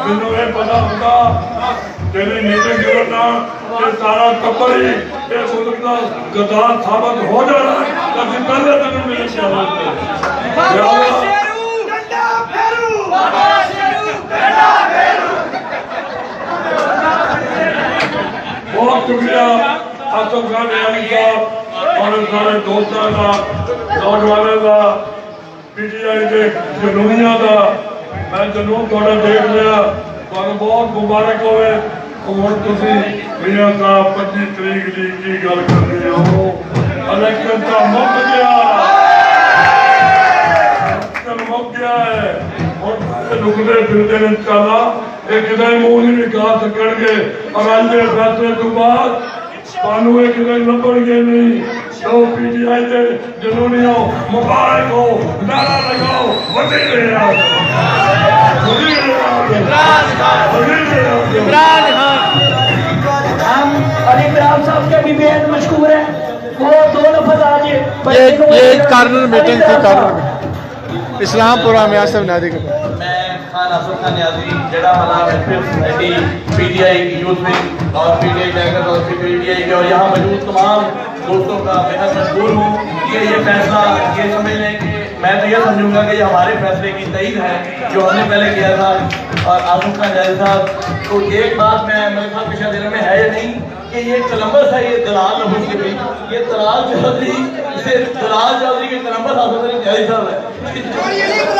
मैनू ये पता होगा तेरी मीटिंग करना ये सारा टब्बर ही ये मुल्क का गद्दार साबित हो जाना ताकि पहले दिन मिले बहुत शुक्रिया आसफ खान यानी साहब और सारे दोस्तों का नौजवानों का पीटीआई के जनूनिया का मैं जनून थोड़ा देख लिया तो बहुत मुबारक होवे और तुम मियाँ साहब 25 तरीक की गल कर रहे हो इलेक्शन का मुक गया है और रुकते फिरते इंशाल्लाह एक मुंह नहीं निकाल सकेंगे और आज के फैसले तो बाद सानू एक लभणगे नहीं तो पीटीआई के जनूनियों मुबारक हो नारा लगाओ हम अली इमरान साहब के भी बेहद मशहूर है वो दो लफ्ज आज ये कार्नर मीटिंग थी कार्नर इस्लामपुरा में आसफ नादी के मैं खान आसफ खान न्याजी जड़ा मना पीटीआई यूथ विंग और पीटीआई टाइगर और पीटीआई के और यहाँ मौजूद तमाम दोस्तों का बेहद मशहूर हूँ कि ये फैसला ये समझ लें कि मैं तो ये समझूंगा कि ये हमारे फैसले की तईद है जो हमने पहले किया था और आसफ खान न्याजी साहब तो एक बात मैं मेरे साथ पिछले दिनों में है या नहीं कि ये कोलंबस है ये दलाल लफ्ज के भी ये दलाल चौधरी के कोलंबस आसफ खान न्याजी साहब है